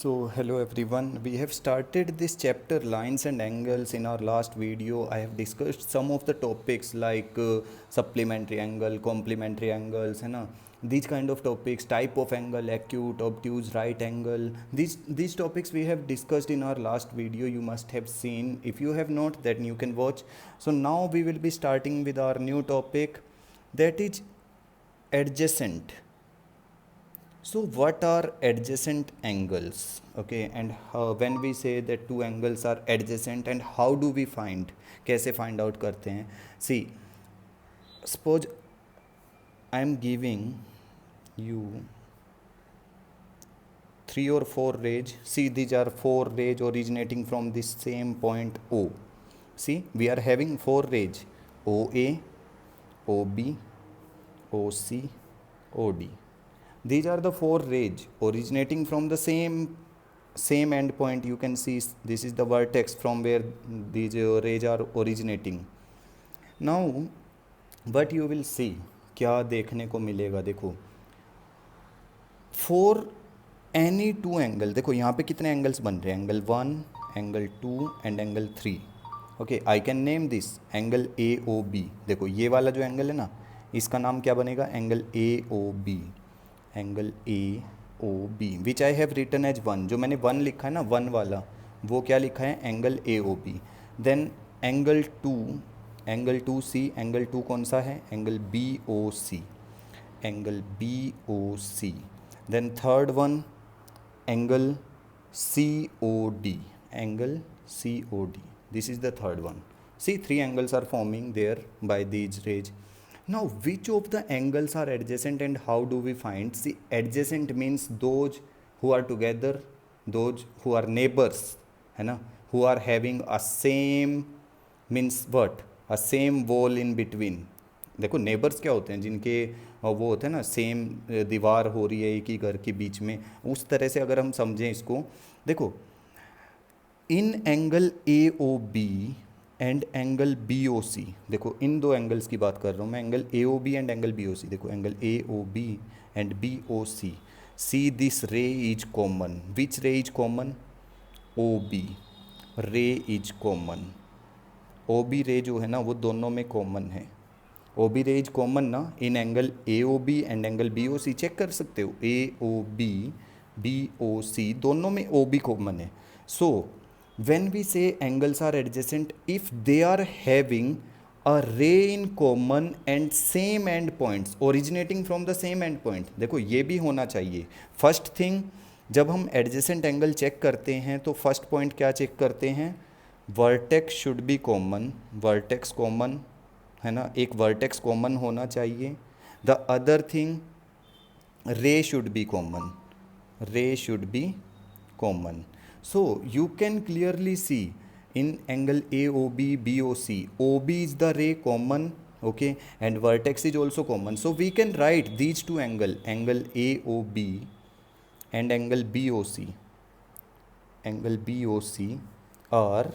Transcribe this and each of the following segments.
So hello everyone, we have started this chapter lines and angles. In our last video I have discussed some of the topics like supplementary angle, complementary angles, है ना, these kind of topics, type of angle, acute, obtuse, right angle. These topics we have discussed in our last video. You must have seen. If you have not, then you can watch. So now we will be starting with our new topic, that is adjacent. So what are adjacent angles? Okay, and when we say that two angles are adjacent, and how do we find, कैसे find out करते हैं? See, suppose I am giving you three or four rays. See, these are four rays originating from this same point O. See, we are having four rays: OA, OB, OC, OD. These are the four rays originating from the same end point. You can see this is the vertex from where these rays are originating. Now what you will see, क्या देखने को मिलेगा, देखो for any two angle, देखो यहाँ पे कितने angles बन रहे हैं, angle 1, angle 2 and angle 3. Okay, I can name this angle AOB. देखो ये वाला जो एंगल है ना, इसका नाम क्या बनेगा, angle AOB. Angle AOB which I have written as 1. जो मैंने 1 लिखा है ना, 1 वाला, वो क्या लिखा है, angle AOB. Then angle 2, angle 2C. Angle 2 कौन सा है, angle BOC. Angle BOC. Then third one, angle COD. Angle COD. This is the third one. See, three angles are forming there by these rays. Now which of the angles are adjacent and how do we find? See, adjacent means those who are together, those who are neighbors, है ना, who are having a same, means what, a same wall in between. देखो neighbours क्या होते हैं, जिनके वो होते हैं ना, सेम दीवार हो रही है एक ही घर के बीच में. उस तरह से अगर हम समझें इसको, देखो in angle AOB and angle BOC, देखो इन दो एंगल्स की बात कर रहा हूँ मैं, angle AOB and angle BOC. देखो angle AOB and BOC, see this रे इज कॉमन. विच रे इज कॉमन, OB रे इज कॉमन. OB रे जो है ना, वो दोनों में कॉमन है. OB रे इज कॉमन ना in angle AOB and angle BOC. Check कर सकते हो, AOB BOC दोनों में OB कॉमन है. सो when we say angles are adjacent, if they are having a ray in common and same end points originating from the same end point. देखो ये भी होना चाहिए. फर्स्ट थिंग, जब हम एडजेसेंट एंगल चेक करते हैं तो फर्स्ट पॉइंट क्या चेक करते हैं, vertex should be common. Vertex common है ना, एक वर्टेक्स कॉमन होना चाहिए. द अदर थिंग, रे शुड बी कॉमन. रे should be common. So you can clearly see in angle AOB BOC, OB is the ray common, okay, and vertex is also common. So we can write these two angle AOB and angle BOC. Angle BOC are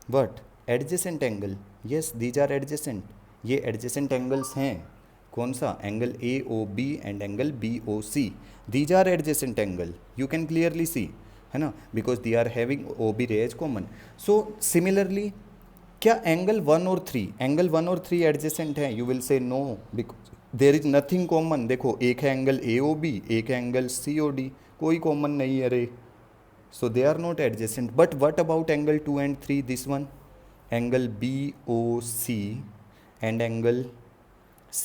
what, adjacent angle. Yes, these are adjacent. ये adjacent angles हैं. कौन सा, angle AOB and angle BOC. These are adjacent angle, you can clearly see, है ना, because they are having OB ray as common. So similarly, क्या angle 1 और 3, angle 1 और 3 adjacent हैं? You will say no, because there is nothing common. देखो एक है angle AOB, एक है एंगल COD, कोई कॉमन नहीं है ray. So they are not adjacent. But what about angle 2 and 3, this one, angle BOC and angle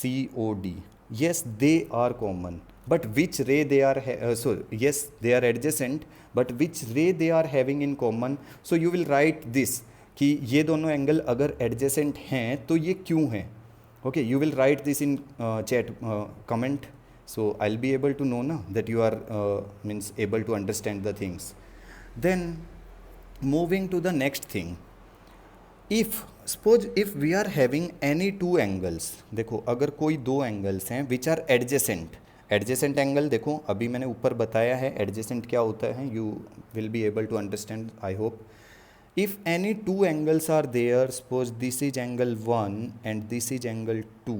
COD. Yes, they are common. But which ray they are, yes, they are adjacent, but which ray they are having in common? So you will write this कि ये दोनों angle अगर adjacent हैं तो ये क्यों हैं. Okay, you will write this in chat comment. So I will be able to know ना that you are means able to understand the things. Then moving to the next thing, if suppose if we are having any two angles. देखो अगर कोई दो angles हैं which are adjacent. Adjacent angle देखो अभी मैंने ऊपर बताया है एडजेसेंट क्या होता है, you will be able to understand I hope. If any two angles are there, suppose this is angle 1 and this is angle 2.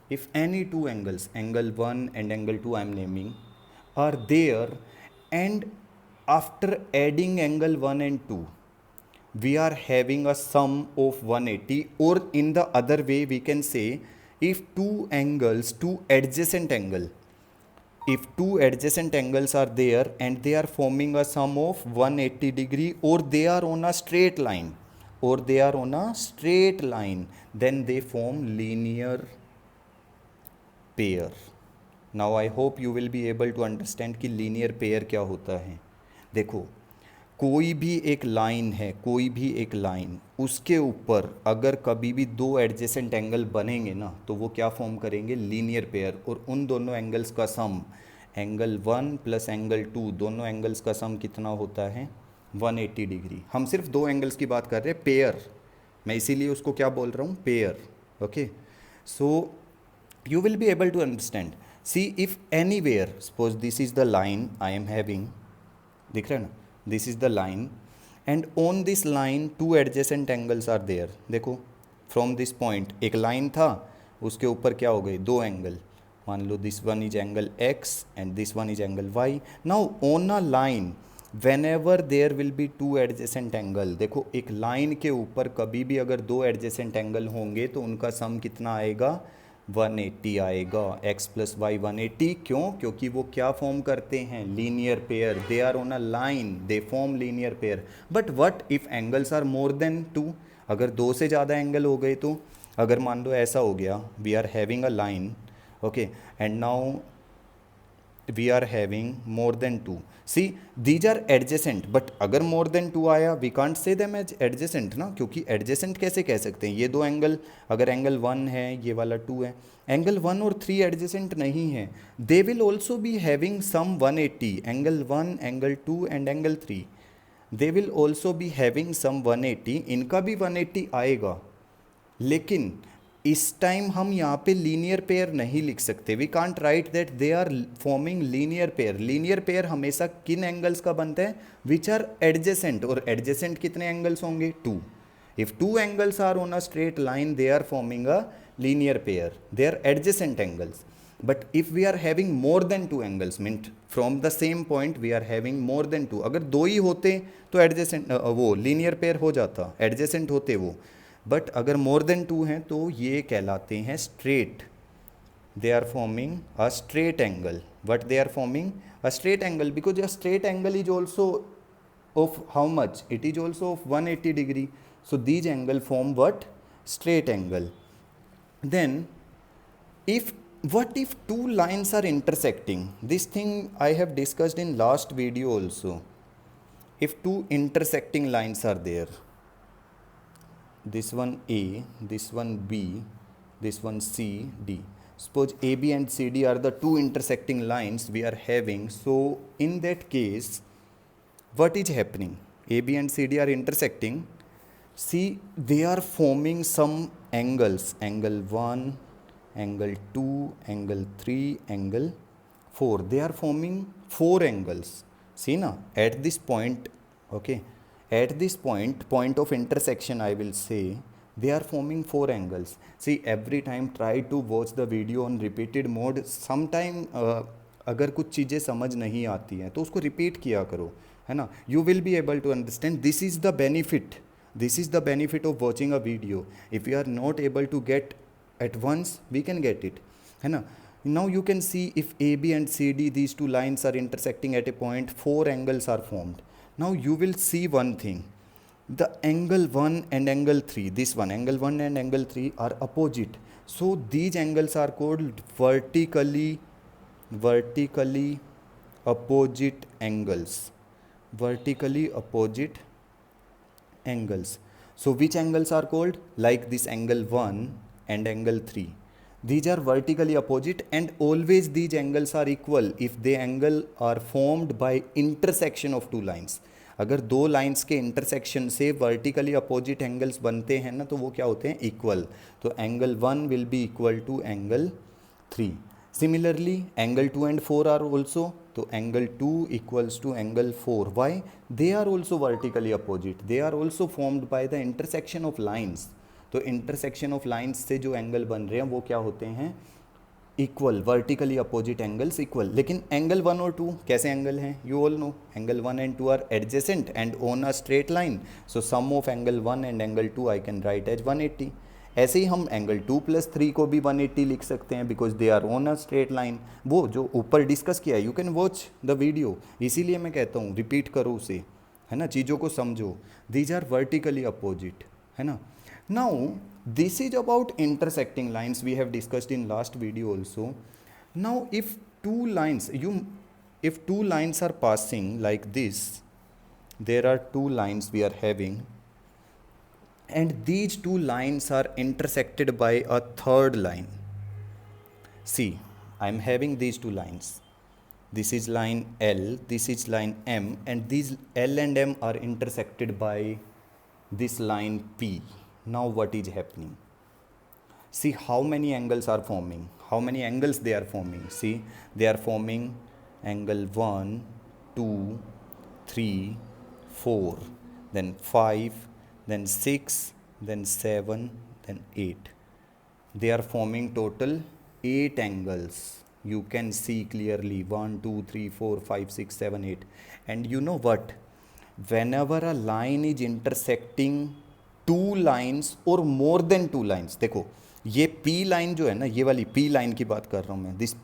If any two angles, angle 1 and angle 2 I am naming, are there and after adding angle 1 and 2 we are having a sum of 180, or in the other way we can say, if two adjacent angles are there and they are forming a sum of 180 degree, or they are on a straight line, then they form linear pair. Now I hope you will be able to understand कि linear pair क्या होता है. देखो, कोई भी एक line उसके ऊपर अगर कभी भी दो एडजेसेंट एंगल बनेंगे ना, तो वो क्या फॉर्म करेंगे, लीनियर पेयर. और उन दोनों एंगल्स का सम, एंगल 1 प्लस एंगल 2, दोनों एंगल्स का सम कितना होता है, 180 डिग्री. हम सिर्फ दो एंगल्स की बात कर रहे हैं, पेयर. मैं इसीलिए उसको क्या बोल रहा हूँ, pair. Okay, so you will be able to understand. See, if anywhere, suppose this is the line I am having, दिख रहा है ना, this is the line, and on this line two adjacent angles are there. देखो, from this point एक line था, उसके ऊपर क्या हो गए, दो एंगल. मान लो this one is angle x and this one is angle y. Now on a line whenever there will be two adjacent angle, देखो एक लाइन के ऊपर कभी भी अगर दो adjacent angle होंगे तो उनका सम कितना आएगा, 180 आएगा. x plus y 180. क्यों? क्योंकि वो क्या फॉर्म करते हैं, linear pair. They are on a line, they form linear pair. But what if angles are more than 2? अगर दो से ज़्यादा एंगल हो गए तो, अगर मान लो ऐसा हो गया, we are having a line, okay, and now we are having more than 2. See these are adjacent, but अगर मोर देन 2 आया, we can't say them as adjacent ना, क्योंकि एडजेसेंट कैसे कह सकते हैं, ये दो एंगल, अगर एंगल 1 है, ये वाला 2 है, एंगल 1 और 3 एडजेसेंट नहीं है. They will also be having sum 180, angle 1, angle 2 and angle 3, they will also be having sum 180. इनका भी 180 आएगा, लेकिन इस टाइम हम यहाँ पे लीनियर पेयर नहीं लिख सकते. We can't write that they are forming linear pair. Linear pair हमेशा किन एंगल्स का बनता है, विच आर एडजेसेंट. और एडजेसेंट कितने एंगल्स होंगे, 2. If two angles are on a straight line, they are forming a linear pair, they are adjacent angles. But if we are having more than 2 angles, means from the same point we are having more than 2, अगर दो ही होते तो adjacent, वो linear pair हो जाता, adjacent होते वो. But अगर मोर देन 2 हैं तो ये कहलाते हैं straight. They are forming a straight angle. What they are forming a straight angle, because a straight angle is also of how much, it is also of 180 degree. So these angle form what, straight angle. Then if what if two lines are intersecting, this thing I have discussed in last video also. If two intersecting lines are there, this one A, this one B, this one C, D. Suppose AB and CD are the two intersecting lines we are having. So in that case, what is happening, AB and CD are intersecting. See, they are forming some angles, angle 1, angle 2, angle 3, angle 4. They are forming 4 angles. See na, at this point, okay, at this point of intersection, I will say, they are forming 4 angles. See, every time try to watch the video on repeated mode. Sometime अगर कुछ चीज़ें समझ नहीं आती हैं तो उसको repeat किया करो, है ना. You will be able to understand. This is the benefit. This is the benefit of watching a video. If you are not able to get at once, we can get it, है ना. Now you can see if AB and CD, these two lines are intersecting at a point, 4 angles are formed. Now you will see one thing, the angle 1 and angle 3, this one, angle 1 and angle 3 are opposite. So these angles are called vertically opposite angles. Vertically opposite angles. So which angles are called, like this angle 1 and angle 3, these are vertically opposite, and always these angles are equal if the angle are formed by intersection of two lines. अगर दो lines के intersection से vertically opposite angles बनते हैं ना, तो वो क्या होते हैं, इक्वल. तो angle 1 will be equal to angle 3. Similarly angle 2 and 4 are also, तो angle 2 equals to angle 4. Why? They are also vertically opposite, they are also formed by the intersection of lines. तो intersection of lines से जो angle बन रहे हैं वो क्या होते हैं, equal, vertically opposite angles equal. लेकिन एंगल 1 और 2 कैसे एंगल हैं? You all know angle 1 and 2 are adjacent and on a straight line, so sum of angle 1 and angle 2 I can write as 180। ऐसे ही हम एंगल 2 + 3 को भी 180 लिख सकते हैं because they are on a straight line. वो जो ऊपर डिस्कस किया, you can watch the video, इसीलिए मैं कहता हूँ रिपीट करो उसे, है ना, चीज़ों को समझो। दीज आर वर्टिकली अपोजिट, है ना। Now this is about intersecting lines, we have discussed in last video also. Now if two lines are passing like this, there are two lines we are having, and these two lines are intersected by a third line. See, I am having these two lines. This is line L, this is line M, and these L and M are intersected by this line P. Now what is happening? See how many angles are forming, how many angles they are forming. See, they are forming angle 1, 2, 3, 4, then 5, then 6, then 7, then 8. They are forming total 8 angles. You can see clearly 1, 2, 3, 4, 5, 6, 7, 8. And you know what? Whenever a line is intersecting two lines or more than two lines, देखो ये P line जो है ना, ये वाली P line की बात कर रहा हूँ मैं, this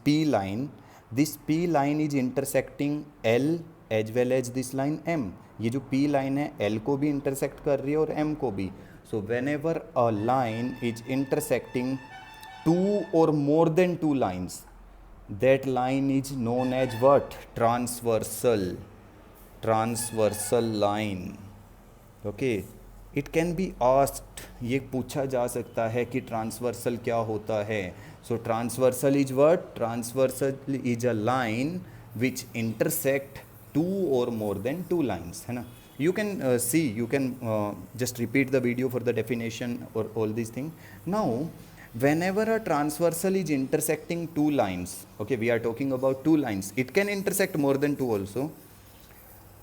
P line is intersecting L as well as this line M। ये जो P लाइन है L को भी इंटरसेक्ट कर रही है और M को भी। So whenever a line is intersecting two or more than two lines, that line is known as what? Transversal line. Okay, it can be asked, ये पूछा जा सकता है कि ट्रांसवर्सल क्या होता है। So transversal is what? Transversal is a line which intersect two or more than two lines, है ना। You can see, you can just repeat the video for the definition और all this thing. Now whenever a transversal is intersecting two lines, okay, we are talking about two lines, it can intersect more than two also.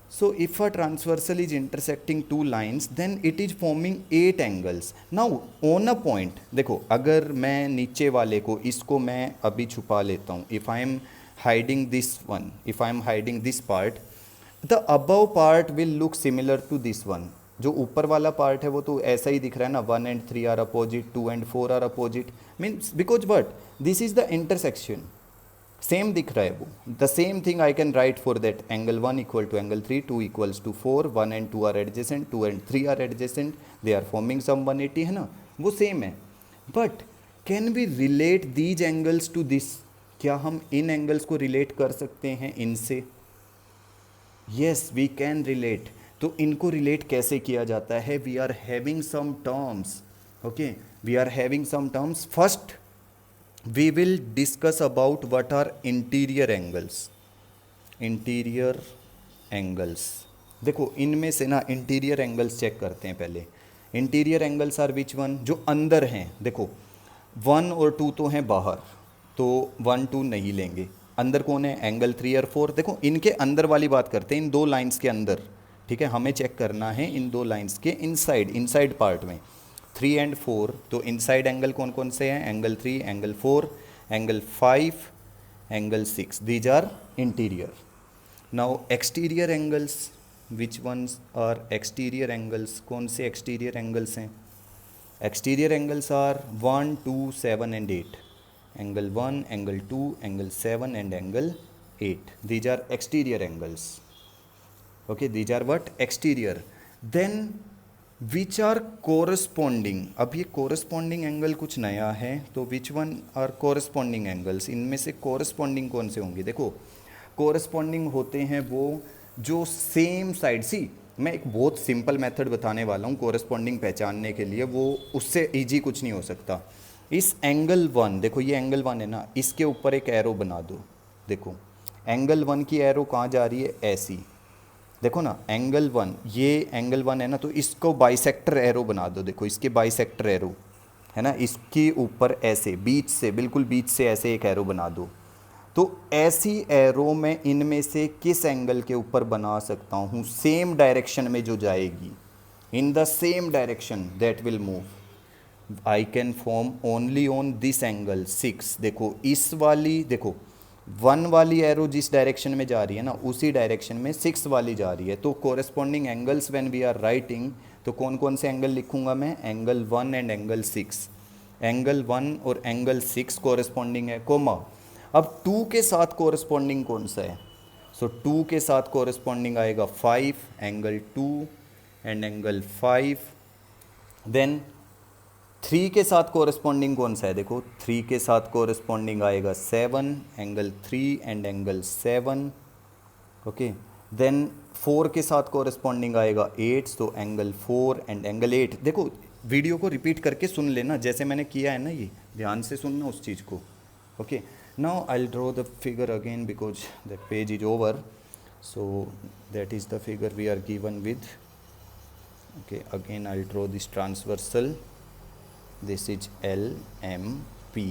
So if a transversal is intersecting two lines, then it is forming 8 angles. Now on a point, देखो अगर मैं नीचे वाले को, इसको मैं अभी छुपा लेता हूँ, if I am hiding this one, if I am hiding this part, the above part will look similar to this one. जो ऊपर वाला पार्ट है वो तो ऐसा ही दिख रहा है ना, 1 and 3 are opposite, 2 and 4 are opposite, means because what, this is the intersection, same दिख रहा है वो। The same thing I can write for that, angle 1 equal to angle 3, 2 equals to 4, 1 and 2 are adjacent, 2 and 3 are adjacent, they are forming sum 180, है ना, वो सेम है। But can we relate these angles to this? क्या हम इन angles को relate कर सकते हैं इनसे? Yes, we can relate. तो इनको रिलेट कैसे किया जाता है? We are having some terms, okay, we are having some terms. First we will discuss about what are interior angles. Interior angles, देखो इनमें से ना इंटीरियर एंगल्स चेक करते हैं पहले। Interior angles are which one? जो अंदर हैं। देखो 1 और 2 तो हैं बाहर, तो 1, 2 नहीं लेंगे। अंदर कौन है? एंगल 3 और 4। देखो इनके अंदर वाली बात करते हैं, इन दो लाइंस के अंदर, ठीक है, हमें चेक करना है इन दो लाइंस के इनसाइड पार्ट में 3 and 4। तो इनसाइड एंगल कौन कौन से हैं? Angle 3, angle 4, angle 5, angle 6, these are interior. Now exterior angles, which ones are exterior angles? कौन से एक्सटीरियर एंगल्स हैं? Exterior angles are 1, 2, 7 and 8। Angle 1, angle 2, angle 7 and angle 8, these are exterior angles. Okay, these are what? Exterior. Then which are corresponding? अब ये corresponding angle कुछ नया है, तो which one are corresponding angles? इनमें से corresponding कौन से होंगे? देखो corresponding होते हैं वो जो सेम साइड, सी मैं एक बहुत सिंपल मेथड बताने वाला हूँ corresponding पहचानने के लिए, वो उससे ईजी कुछ नहीं हो सकता। इस एंगल 1, देखो ये एंगल 1 है ना, इसके ऊपर एक एरो बना दो। देखो एंगल 1 की एरो कहाँ जा रही है? ऐसी, देखो ना एंगल 1, ये एंगल 1 है ना, तो इसको बाइसेक्टर एरो बना दो। देखो इसके बाइसेक्टर एरो है ना, इसके ऊपर ऐसे बीच से, बिल्कुल बीच से ऐसे एक एरो बना दो। तो ऐसी एरो मैं इनमें से किस एंगल के ऊपर बना सकता हूँ? सेम डायरेक्शन में जो जाएगी, in the same direction that will move. I can form only on this angle 6। देखो इस वाली, देखो 1 वाली एरो जिस डायरेक्शन में जा रही है ना, उसी डायरेक्शन में 6 वाली जा रही है। तो corresponding angles when we are writing, तो कौन कौन से एंगल लिखूंगा मैं? Angle 1 and angle 6। एंगल 1 और एंगल 6 कोरेस्पॉन्डिंग है, कोमा। अब 2 के साथ कोरेस्पॉन्डिंग कौन सा है? सो 2 के साथ कोरेस्पॉन्डिंग आएगा 5, एंगल 2 एंड एंगल 5। देन 3 के साथ कोरेस्पॉन्डिंग कौन सा है? देखो 3 के साथ कोरेस्पॉन्डिंग आएगा 7, angle 3 and angle 7। Okay. Then 4 के साथ कोरेस्पॉन्डिंग आएगा 8, तो एंगल 4 एंड एंगल 8। देखो वीडियो को रिपीट करके सुन लेना, जैसे मैंने किया है ना, ये ध्यान से सुनना उस चीज़ को। Okay, now I will draw the figure again because that page is over. So that is the figure we are given with. Okay, again I will draw this transversal. This is L, M, P.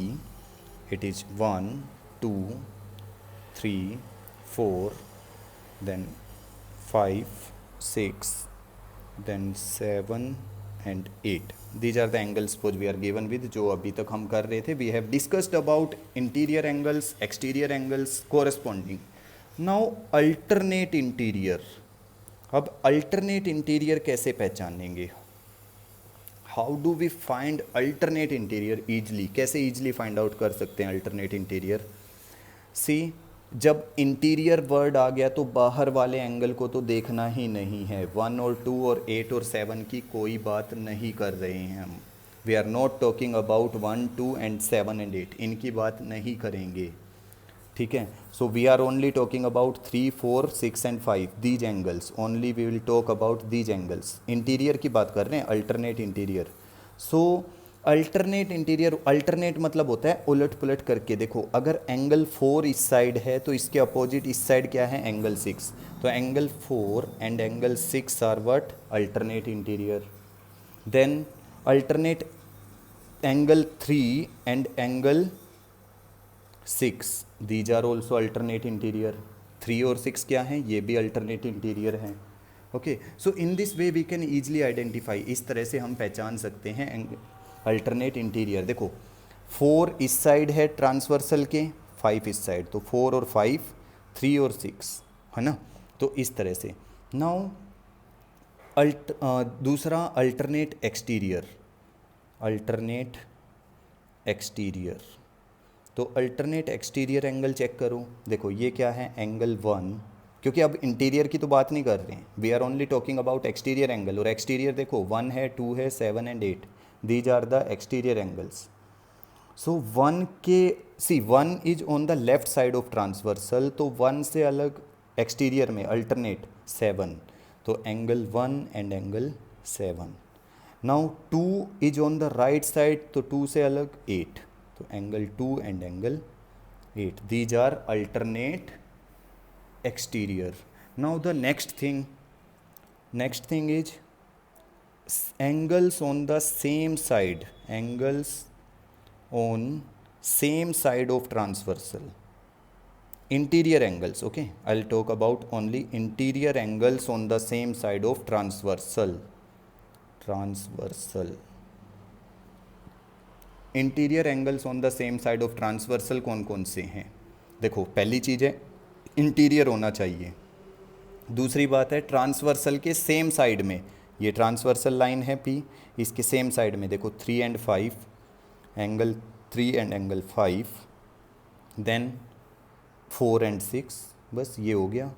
It is 1, 2, 3, 4, then 5, 6, then 7 and 8. These are the angles which we are given with, जो अभी तक हम कर रहे थे. We have discussed about interior angles, exterior angles, corresponding. Now alternate interior. अब alternate interior कैसे पहचानेंगे? How do we find alternate interior easily? कैसे ईजली फाइंड आउट कर सकते हैं अल्टरनेट इंटीरियर? सी, जब इंटीरियर वर्ड आ गया तो बाहर वाले एंगल को तो देखना ही नहीं है। 1 और 2 और 8 और 7 की कोई बात नहीं कर रहे हैं हम। We are not talking about 1, 2 and 7 and 8, इनकी बात नहीं करेंगे, ठीक है। So we are only talking about 3, 4, 6 and 5, these angles only we will talk about these angles. Interior की बात कर रहे हैं, alternate interior. So alternate interior, alternate मतलब होता है उलट पुलट करके। देखो अगर एंगल 4 इस साइड है तो इसके अपोजिट इस साइड क्या है? एंगल 6। तो angle 4 and angle 6 are what? Alternate interior. Then alternate angle 3 and angle 6, these are also alternate interior. 3 और 6 क्या हैं? ये भी अल्टरनेट इंटीरियर हैं। Okay, so in this way we can easily identify, इस तरह से हम पहचान सकते हैं अल्टरनेट इंटीरियर। देखो 4 इस साइड है ट्रांसवर्सल के, 5 इस साइड, तो 4 और 5, 3 और 6, है ना। तो इस तरह से। नाउ दूसरा अल्टरनेट एक्सटीरियर। अल्टरनेट एक्सटीरियर, तो अल्टरनेट एक्सटीरियर एंगल चेक करो। देखो ये क्या है? एंगल 1, क्योंकि अब इंटीरियर की तो बात नहीं कर रहे हैं, we are only talking about exterior angle. और एक्सटीरियर देखो 1 है, 2 है, 7 and 8, these are the exterior angles. So 1 के, see 1 is on the left side of transversal, तो 1 से अलग एक्सटीरियर में अल्टरनेट 7, तो angle 1 and angle 7। Now 2 is on the right side, तो 2 से अलग 8, तो angle 2 and angle 8, these are alternate exterior. Now the next thing is angles on the same side, angles on same side of transversal, interior angles. Okay, I'll talk about only interior angles on the same side of transversal interior angles on the same side of transversal कौन कौन से हैं? देखो पहली चीज़ है interior होना चाहिए। दूसरी बात है ट्रांसवर्सल के सेम साइड में, ये ट्रांसवर्सल लाइन है P, इसके सेम साइड में देखो 3 and 5, angle 3 and angle 5, then 4 and 6, बस ये हो गया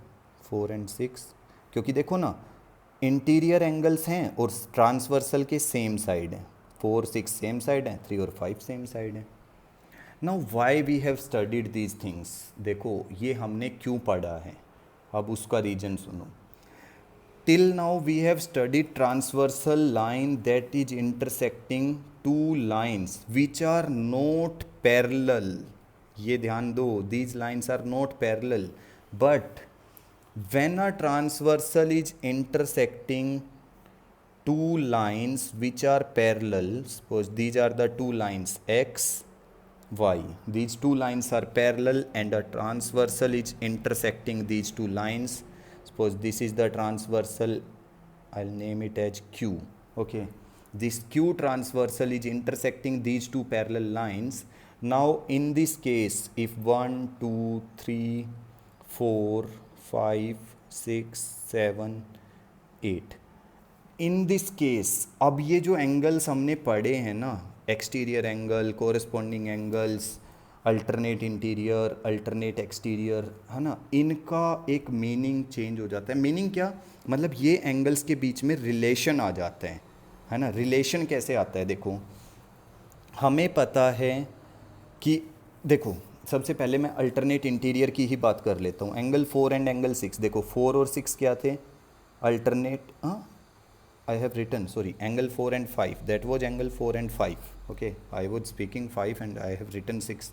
4 एंड 6। क्योंकि देखो ना इंटीरियर एंगल्स हैं और ट्रांसवर्सल के सेम साइड हैं, 4, 6 सेम साइड हैं, 3 और 5 सेम साइड हैं। Now why we have studied these things, देखो ये हमने क्यों पढ़ा है, अब उसका रीजन सुनो। Till now we have studied transversal line that is intersecting two lines which are not parallel. ये ध्यान दो, these lines are not parallel. But when a transversal is intersecting two lines which are parallel, suppose these are the two lines X, Y. These two lines are parallel and a transversal is intersecting these two lines. Suppose this is the transversal, I'll name it as Q. Okay, this q transversal is intersecting these two parallel lines. Now in this case, if 1 2 3 4 5 6 7 8, in this case अब ये जो angles हमने पढ़े हैं ना, exterior angle, corresponding angles, alternate interior, alternate exterior, है ना, इनका एक मीनिंग चेंज हो जाता है. मीनिंग क्या, मतलब ये एंगल्स के बीच में रिलेशन आ जाते हैं, है ना. रिलेशन कैसे आता है, देखो हमें पता है कि, देखो सबसे पहले मैं अल्टरनेट इंटीरियर की ही बात कर लेता हूँ. एंगल 4 एंड एंगल 6, देखो 4 और 6 क्या थे, अल्टरनेट, हाँ I have written, sorry, angle 4 and 5. That was angle 4 and 5. Okay, I was speaking 5 and I have written 6.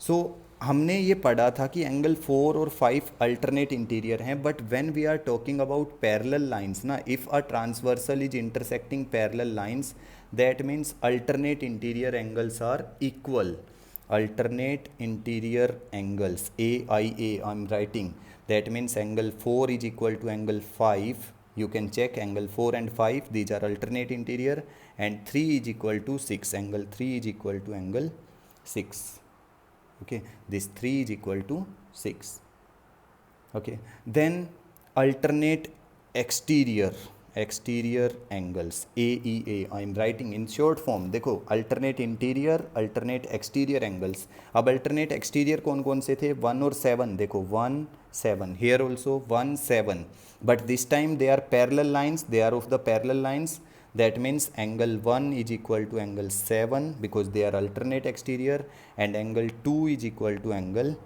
So हमने ये पढ़ा था कि एंगल 4 और 5 अल्टरनेट इंटीरियर हैं, but when we are talking about parallel lines ना, if a transversal is intersecting parallel lines, that means alternate interior angles are equal. Alternate interior angles, AIA, I'm writing, that means angle 4 is equal to angle 5. You can check angle 4 and 5, these are alternate interior, and 3 is equal to 6, angle 3 is equal to angle 6. Okay, this 3 is equal to 6. Okay, then alternate exterior angles, AEA, I am writing in short form. देखो alternate interior, alternate exterior angles. अब alternate exterior कौन कौन से थे, 1 और 7, देखो 1 7, here also 1 7, but this time they are parallel lines, they are of the parallel lines. That means angle 1 is equal to angle 7 because they are alternate exterior, and angle 2 is equal to angle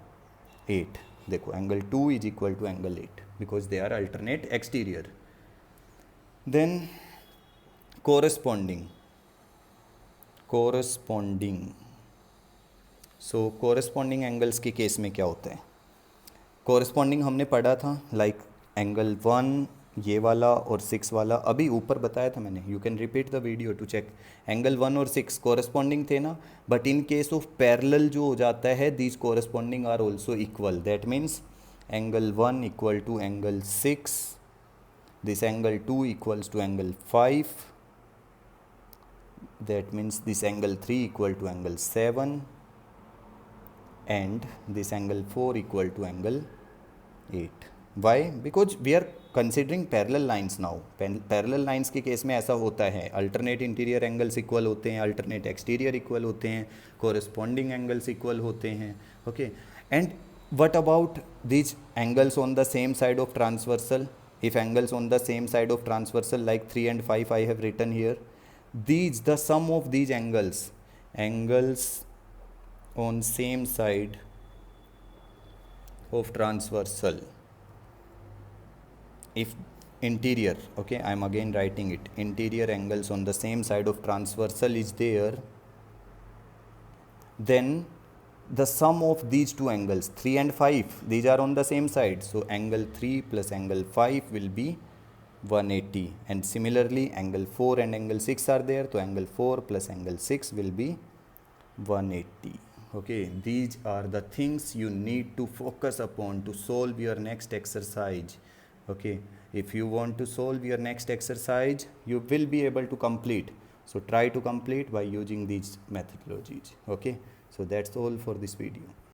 8. देखो angle 2 is equal to angle 8 because they are alternate exterior. Then corresponding. So corresponding angles के case में क्या होता है, corresponding हमने पढ़ा था, like angle 1 ये वाला और 6 वाला, अभी ऊपर बताया था मैंने, you can repeat the video to check. Angle 1 और 6 corresponding थे ना, but in case of parallel जो हो जाता है, these corresponding are also equal. That means angle 1 equal to angle 6, this angle 2 equals to angle 5, that means this angle 3 equal to angle 7, and this angle 4 equal to angle 8. Why? Because we are considering parallel lines now. Parallel lines के case में ऐसा होता है, alternate interior angles equal होते हैं, alternate exterior equal होते हैं, corresponding angles equal होते हैं. Okay, and what about these angles on the same side of transversal? If angles on the same side of transversal like 3 and 5 I have written here, these, the sum of these angles on same side of transversal, if interior, okay, I am again writing it, interior angles on the same side of transversal is there, then the sum of these two angles 3 and 5, these are on the same side, so angle 3 plus angle 5 will be 180, and similarly angle 4 and angle 6 are there, so angle 4 plus angle 6 will be 180. Okay, these are the things you need to focus upon to solve your next exercise. Okay, if you want to solve your next exercise, you will be able to complete, so try to complete by using these methodologies. Okay, so that's all for this video.